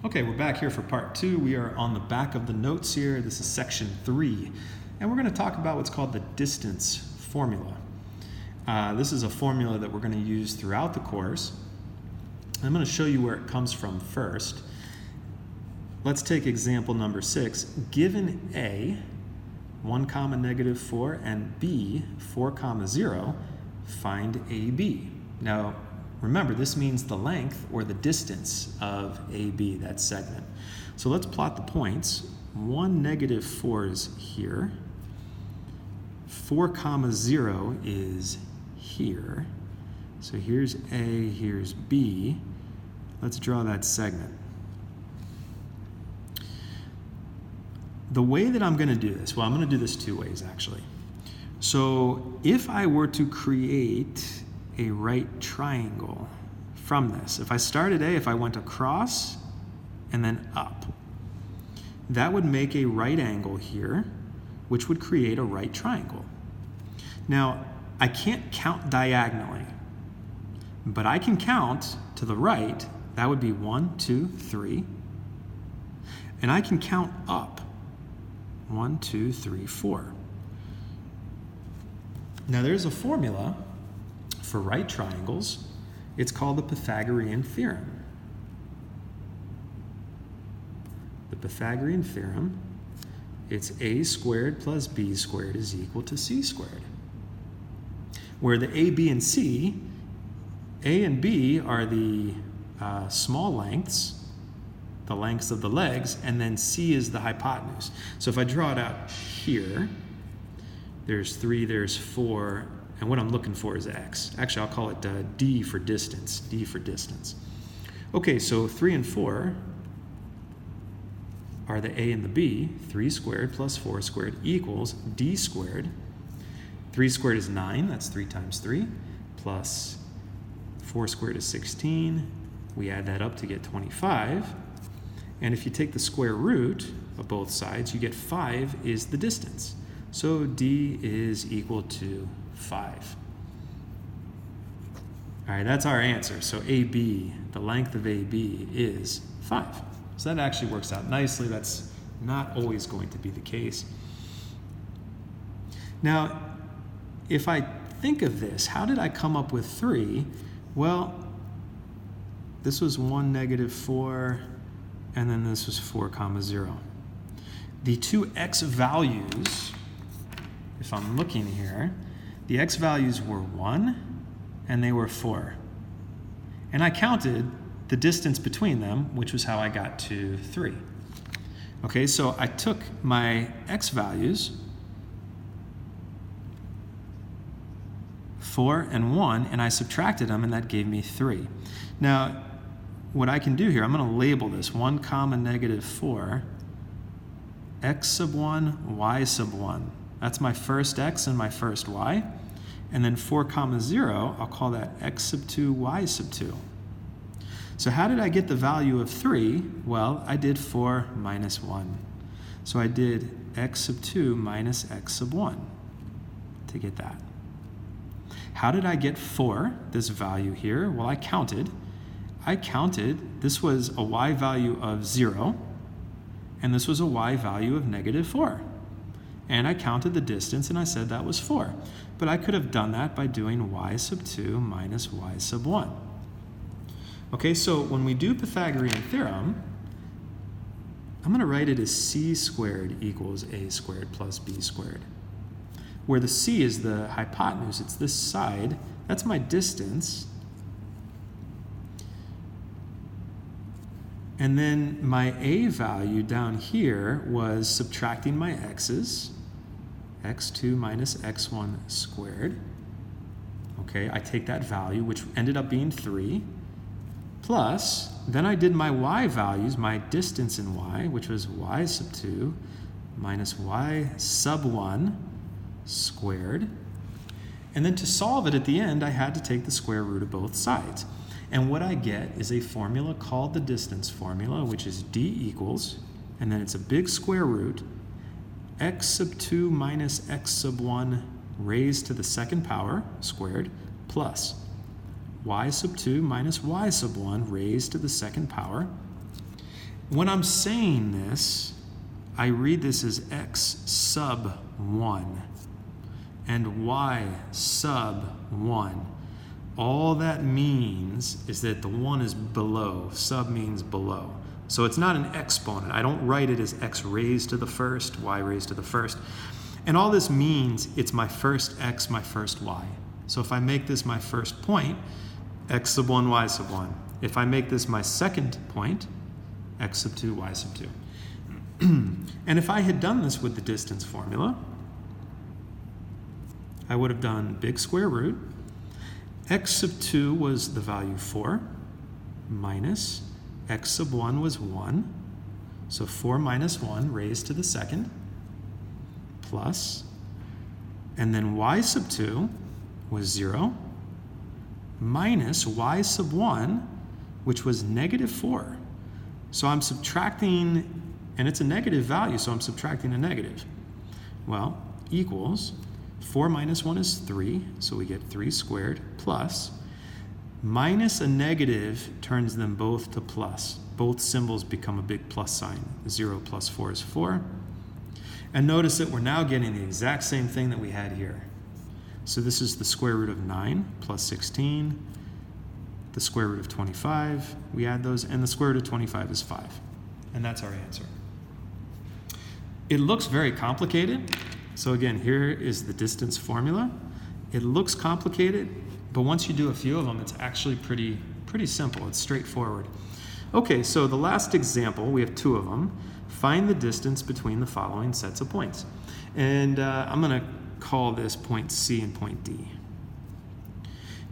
Okay, we're back here for part 2. We are on the back of the notes here. This is section 3. And we're going to talk about what's called the distance formula. This is a formula that we're going to use throughout the course. I'm going to show you where it comes from first. Let's take example number 6. Given A, 1 comma negative 4, and B, 4 comma 0, find AB. Now, remember, this means the length or the distance of AB, that segment. So let's plot the points. 1, negative 4 is here. 4 comma 0 is here. So here's A, here's B. Let's draw that segment. The way that I'm going to do this, well, I'm going to do this 2 ways actually. So if I were to create a right triangle from this, if I started A, if I went across and then up, that would make a right angle here, which would create a right triangle. Now, I can't count diagonally, but I can count to the right. That would be 1, 2, 3. And I can count up 1, 2, 3, 4. Now there's a formula for right triangles. It's called the Pythagorean theorem. The Pythagorean theorem, it's a squared plus b squared is equal to c squared. Where the a, b, and c, a and b are the small lengths, the lengths of the legs, and then c is the hypotenuse. So if I draw it out here, there's 3, there's 4, and what I'm looking for is x. Actually, I'll call it d for distance, d for distance. Okay, so 3 and 4 are the a and the b. 3 squared plus 4 squared equals d squared. 3 squared is 9, that's 3 times 3, plus 4 squared is 16. We add that up to get 25. And if you take the square root of both sides, you get 5 is the distance. So d is equal to 5. All right, that's our answer. So AB, the length of AB is 5. So that actually works out nicely. That's not always going to be the case. Now, if I think of this, how did I come up with 3? Well, this was 1, negative 4, and then this was 4 comma 0. The two x values, if I'm looking here, the x values were 1 and they were 4. And I counted the distance between them, which was how I got to 3. Okay, so I took my x values, 4 and 1, and I subtracted them, and that gave me 3. Now, what I can do here, I'm going to label this 1 comma negative 4, x sub 1, y sub 1. That's my first x and my first y. And then 4 comma 0, I'll call that x sub 2, y sub 2. So how did I get the value of 3? Well, I did 4 minus 1. So I did x sub 2 minus x sub 1 to get that. How did I get 4, this value here? Well, I counted. This was a y value of 0, and this was a y value of negative 4. And I counted the distance, and I said that was 4. But I could have done that by doing y sub 2 minus y sub 1. Okay, so when we do Pythagorean theorem, I'm going to write it as c squared equals a squared plus b squared. Where the c is the hypotenuse, it's this side, that's my distance. And then my a value down here was subtracting my x's, x2 minus x1 squared. Okay, I take that value, which ended up being 3, plus, then I did my y values, my distance in y, which was y sub 2 minus y sub 1 squared. And then to solve it at the end, I had to take the square root of both sides. And what I get is a formula called the distance formula, which is d equals, and then it's a big square root, x sub 2 minus x sub 1 raised to the second power squared, plus y sub 2 minus y sub 1 raised to the second power. when I'm saying this, I read this as x sub 1 and y sub 1. All that means is that the 1 is below. Sub means below. So it's not an exponent. I don't write it as x raised to the first, y raised to the first. And all this means it's my first x, my first y. So if I make this my first point, x sub 1, y sub 1. If I make this my second point, x sub 2, y sub 2. And if I had done this with the distance formula, I would have done big square root. X sub 2 was the value 4, minus x sub 1 was 1. So 4 minus 1 raised to the second, plus, and then y sub 2 was 0, minus y sub 1, which was negative 4. So I'm subtracting, and it's a negative value, so I'm subtracting a negative. Well, equals 4 minus 1 is 3, so we get 3 squared, plus, minus a negative turns them both to plus. Both symbols become a big plus sign. 0 plus 4 is 4. And notice that we're now getting the exact same thing that we had here. So this is the square root of 9 plus 16, the square root of 25, we add those, and the square root of 25 is 5. And that's our answer. It looks very complicated. So again, here is the distance formula. It looks complicated, but once you do a few of them, it's actually pretty simple. It's straightforward. Okay, so the last example, we have 2 of them. Find the distance between the following sets of points. And I'm going to call this point C and point D.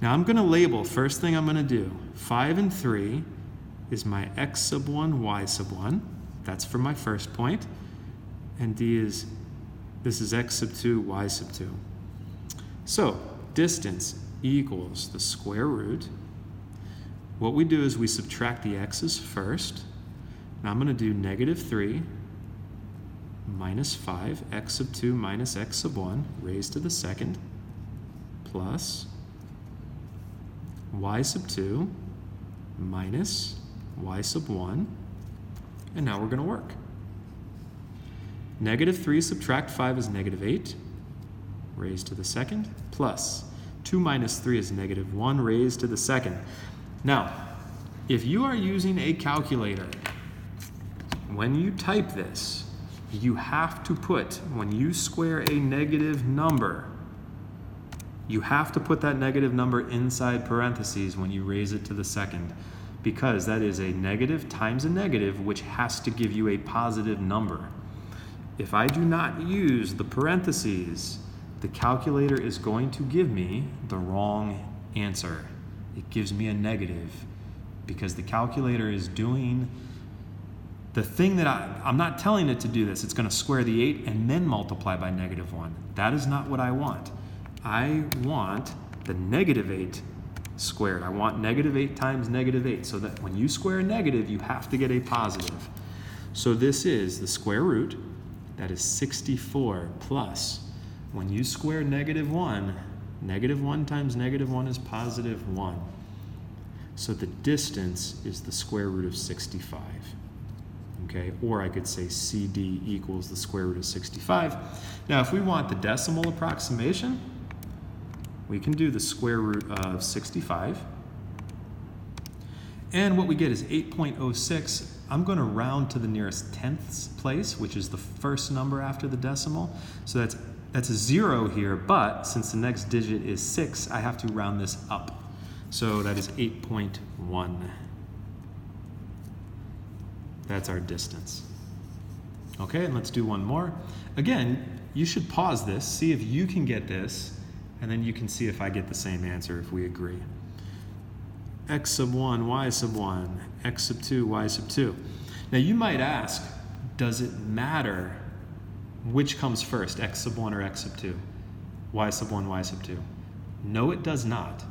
Now I'm going to label, first thing I'm going to do, 5 and 3 is my x sub 1, y sub 1. That's for my first point. And D is, this is x sub 2, y sub 2. So distance equals the square root. What we do is we subtract the x's first. Now I'm going to do negative 3 minus 5, x sub 2 minus x sub 1 raised to the second, plus y sub 2 minus y sub 1. And now we're going to work. Negative 3 subtract 5 is negative 8 raised to the second, plus 2 minus 3 is negative 1 raised to the second. Now, if you are using a calculator, when you type this, you have to put, when you square a negative number, you have to put that negative number inside parentheses when you raise it to the second, because that is a negative times a negative, which has to give you a positive number. If I do not use the parentheses, the calculator is going to give me the wrong answer. It gives me a negative because the calculator is doing the thing that I'm not telling it to do this. It's going to square the 8 and then multiply by negative 1. That is not what I want. I want the negative 8 squared. I want negative 8 times negative 8, so that when you square a negative, you have to get a positive. So this is the square root. That is 64 plus, when you square negative 1, negative 1 times negative 1 is positive 1. So the distance is the square root of 65. Okay, or I could say CD equals the square root of 65. Now, if we want the decimal approximation, we can do the square root of 65. And what we get is 8.06. I'm going to round to the nearest tenths place, which is the first number after the decimal. So that's a 0 here, but since the next digit is 6, I have to round this up. So that is 8.1. That's our distance. Okay, and let's do one more. Again, you should pause this, see if you can get this, and then you can see if I get the same answer if we agree. X sub 1, y sub 1, x sub 2, y sub 2. Now you might ask, does it matter which comes first, x sub 1 or x sub 2? Y sub 1, y sub 2? No, it does not.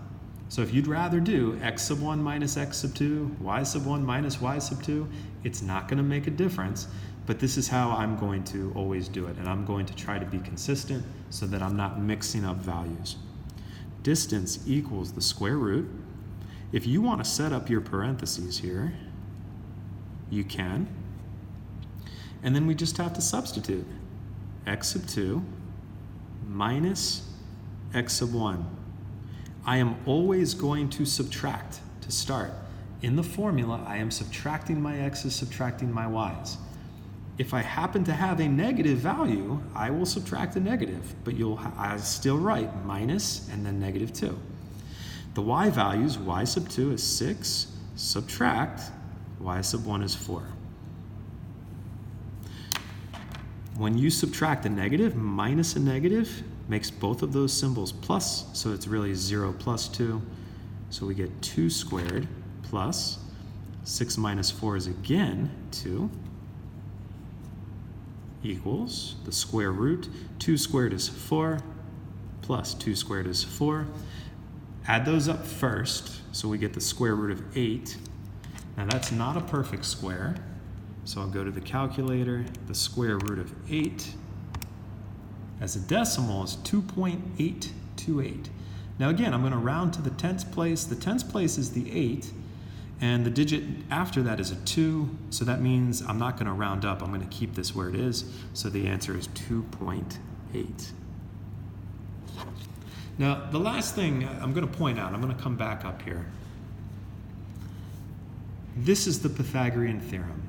So if you'd rather do x sub 1 minus x sub 2, y sub 1 minus y sub 2, it's not going to make a difference, but this is how I'm going to always do it, and I'm going to try to be consistent so that I'm not mixing up values. Distance equals the square root. If you want to set up your parentheses here, you can. And then we just have to substitute. X sub 2 minus x sub 1. I am always going to subtract to start. In the formula, I am subtracting my x's, subtracting my y's. If I happen to have a negative value, I will subtract a negative, but I still write minus and then negative 2. The y values, y sub 2 is 6, subtract, y sub 1 is 4. When you subtract a negative, minus a negative makes both of those symbols plus, so it's really 0 plus 2. So we get 2 squared plus 6 minus 4 is again 2 equals the square root. 2 squared is 4 plus 2 squared is 4. Add those up first, so we get the square root of 8. Now that's not a perfect square, so I'll go to the calculator. The square root of 8 as a decimal is 2.828. Now again, I'm going to round to the tenths place. The tenths place is the 8, and the digit after that is a 2, so that means I'm not going to round up. I'm going to keep this where it is, so the answer is 2.8. Now, the last thing I'm going to point out, I'm going to come back up here. This is the Pythagorean theorem.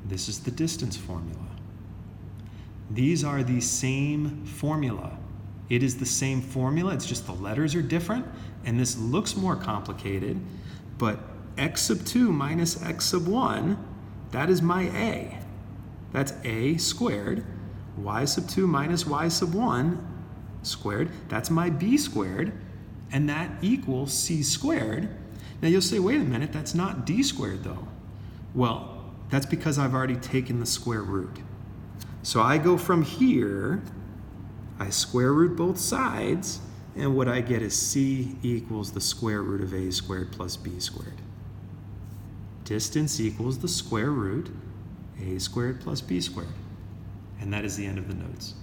This is the distance formula. These are the same formula. It is the same formula, it's just the letters are different, and this looks more complicated, but x sub 2 minus x sub 1, that is my a. That's a squared. Y sub 2 minus y sub 1 squared, that's my b squared, and that equals c squared. Now you'll say, wait a minute, that's not d squared though. Well, that's because I've already taken the square root. So I go from here, I square root both sides, and what I get is c equals the square root of a squared plus b squared. Distance equals the square root a squared plus b squared. And that is the end of the notes.